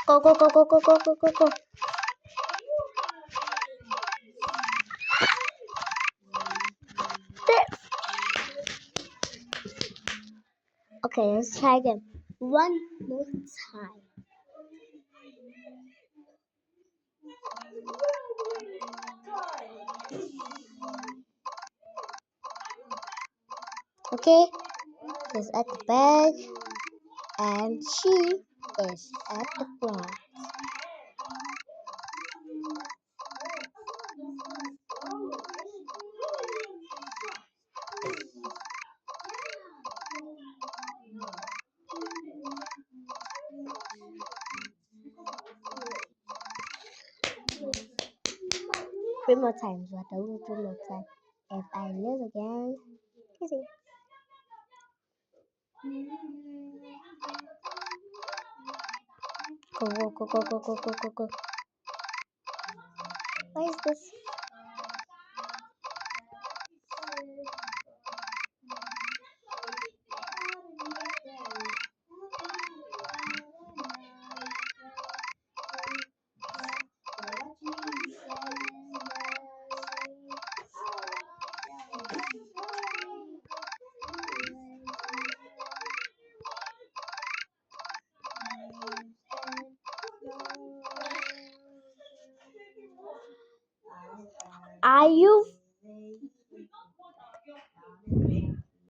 Go, go, go, go, go, go, go, go, go. There. Okay, let's try again. One more time. Okay, he's at the bed and she is at the front. Three more times, what I will 3 more times. If I lose again, easy. Go, go, go, go, go, go, go, go, go. Why is this? Are you